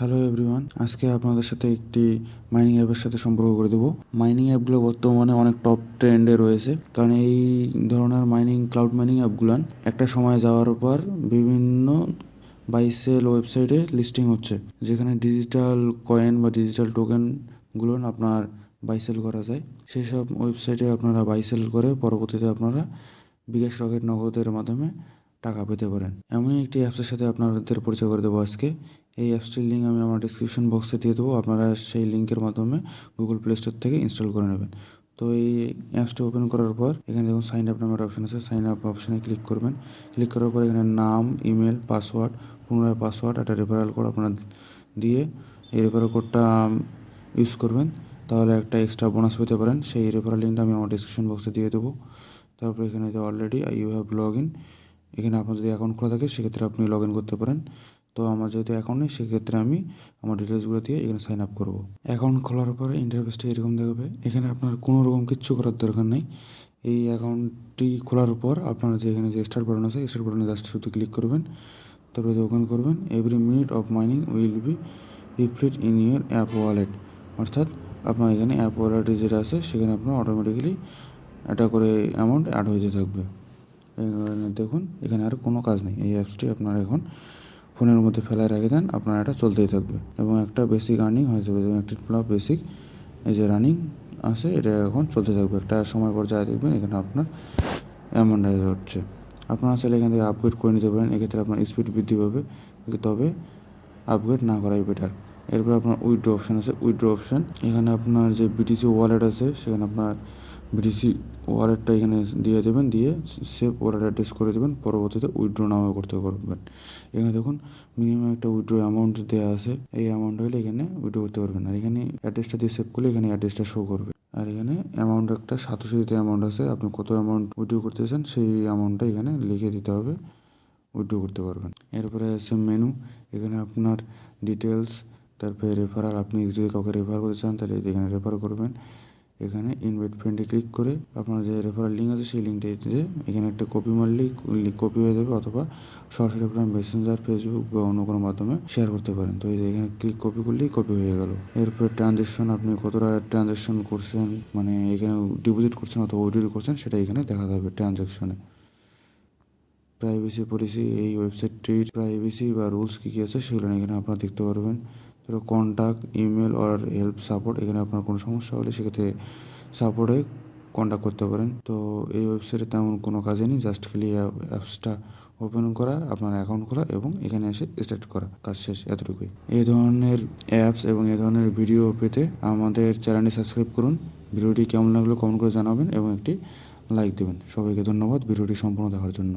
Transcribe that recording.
Hello everyone, আজকে আপনাদের সাথে একটি মাইনিং অ্যাপের সাথে সম্পর্ক করে দেবো। মাইনিং অ্যাপগুলো বর্তমানে অনেক টপ ট্রেন্ডে রয়েছে, কারণ এই ধরনের ক্লাউড মাইনিং অ্যাপগুলান একটা সময় যাওয়ার পর বিভিন্ন বাইসেল ওয়েবসাইটে লিস্টিং হচ্ছে, যেখানে ডিজিটাল কয়েন বা ডিজিটাল টোকেনগুলো আপনার বাইসেল করা যায়। সেই সব ওয়েবসাইটে আপনারা বাইসেল করে পরবর্তীতে আপনারা বিকাশ রকেট নগদের মাধ্যমে টাকা পেতে পারেন। এমনই একটি অ্যাপসের সাথে আপনাদের পরিচয় করে দেবো আজকে। এই অ্যাপসটির লিঙ্ক আমি আমার ডিসক্রিপশন বক্সে দিয়ে দেবো, আপনারা সেই লিঙ্কের মাধ্যমে গুগল প্লে স্টোর থেকে ইনস্টল করে নেবেন। তো এই অ্যাপসটি ওপেন করার পর এখানে দেখুন সাইন আপ নামের অপশন আছে, সাইন আপ অপশানে ক্লিক করবেন। ক্লিক করার পর এখানে নাম, ইমেল, পাসওয়ার্ড, পুনরায় পাসওয়ার্ড, একটা রেফারেল কোড আপনারা দিয়ে এই রেফারেল কোডটা ইউজ করবেন, তাহলে একটা এক্সট্রা বোনাস পেতে পারেন। সেই রেফারেল লিঙ্কটা আমি আমার ডিসক্রিপশন বক্সে দিয়ে দেবো। তারপর এখানে যে already you have log in, এখানে আপনার যদি অ্যাকাউন্ট খোলা থাকে সেক্ষেত্রে আপনি লগ ইন করতে পারেন। তো আমার যেহেতু অ্যাকাউন্ট নেই সেক্ষেত্রে আমি আমার ডিটেলসগুলো দিয়ে এখানে সাইন আপ করবো। অ্যাকাউন্ট খোলার পরে ইন্টারফেসটা এরকম দেখবে। এখানে আপনার কোনো রকম কিচ্ছু করার দরকার নেই। এই অ্যাকাউন্টটি খোলার পর আপনারা যে এখানে যে স্টার্ট বাটন আছে, স্টার্ট বাটনে জাস্ট শুধু ক্লিক করবেন, তারপরে ওপেন করবেন। Every minute of mining will be reflect in your app wallet, অর্থাৎ আপনার এখানে অ্যাপ ওয়ালেটে যেটা আছে সেখানে আপনার অটোমেটিক্যালি এটা করে অ্যামাউন্ট অ্যাড হয়ে থাকবে। দেখুন এখানে আর কোনো কাজ নেই। এই অ্যাপসটি আপনারা এখন ফোনের মধ্যে ফেলায় রেখে দেন, আপনার এটা চলতেই থাকবে এবং একটা বেসিক আর্নিং হয়ে যাবে। এবং একটি বেসিক এই যে রানিং আছে এটা এখন চলতে থাকবে। একটা সময় পর্যায়ে দেখবেন এখানে আপনার অ্যামাউন্ট হচ্ছে। আপনারা চাইলে এখান থেকে আপগ্রেড করে নিতে পারেন, এক্ষেত্রে আপনার স্পিড বৃদ্ধি পাবে, তবে আপগ্রেড না করাই বেটার। এরপর আপনার উইথড্র অপশান আছে, উইথড্র অপশান এখানে আপনার যে বিটিসি ওয়ালেট আছে সেখানে আপনার বিটিসি ওয়ালেটটা এখানে দিয়ে দেবেন, দিয়ে সেভ ওয়ালেট অ্যাড্রেস করে দেবেন, পরবর্তীতে উইথড্র নাও করতে পারবেন। এখানে দেখুন মিনিমাম একটা উইথড্র অ্যামাউন্ট দেওয়া আছে, এই অ্যামাউন্ট হলে এখানে উইথড্র করতে পারবেন। আর এখানে অ্যাড্রেসটা দিয়ে সেভ করলে এখানে অ্যাড্রেসটা শো করবে। আর এখানে অ্যামাউন্ট একটা স্বতঃস্ফূর্ত অ্যামাউন্ট আছে, আপনি কত অ্যামাউন্ট উইথড্র করতে চান সেই অ্যামাউন্টটা এখানে লিখে দিতে হবে, উইথড্র করতে পারবেন। এরপরে আছে মেনু, এখানে আপনার ডিটেলস, তারপরে রেফারাল, আপনি যদি কাউকে রেফার করতে চান তাহলে এখানে রেফার করবেন। এখানে ইনভাইট ফ্রেন্ডে ক্লিক করে আপনার যে রেফারাল লিঙ্ক আছে সেই লিঙ্কটিতে এখানে একটা কপি মারলেই কপি হয়ে যাবে, অথবা সরাসরি আপনার মেসেঞ্জার, ফেসবুক বা অন্য কোনো মাধ্যমে শেয়ার করতে পারেন। তো এই এখানে ক্লিক কপি করলেই কপি হয়ে গেল। এরপরে ট্রানজ্যাকশন, আপনি কতটা ট্রানজ্যাকশন করছেন, মানে এখানে ডিপোজিট করছেন অথবা উইথড্র করছেন সেটা এখানে দেখা যাবে ট্রানজ্যাকশনে। প্রাইভেসি পলিসি, এই ওয়েবসাইটটির প্রাইভেসি বা রুলস কী কী আছে সেগুলো এখানে আপনারা দেখতে পারবেন। ধরো কন্ট্যাক্ট, ইমেল আর হেল্প সাপোর্ট, এখানে আপনার কোনো সমস্যা হলে সেক্ষেত্রে সাপোর্টে কন্ট্যাক্ট করতে পারেন। তো এই ওয়েবসাইটে তেমন কোনো কাজে নেই, জাস্ট খালি অ্যাপসটা ওপেন করা, আপনার অ্যাকাউন্ট খোলা এবং এখানে এসে স্টার্ট করা, কাজ শেষ, এতটুকুই। এই ধরনের অ্যাপস এবং এই ধরনের ভিডিও পেতে আমাদের চ্যানেলটি সাবস্ক্রাইব করুন। ভিডিওটি কেমন লাগলো কমেন্ট করে জানাবেন এবং একটি লাইক দেবেন। সবাইকে ধন্যবাদ ভিডিওটি সম্পূর্ণ দেখার জন্য।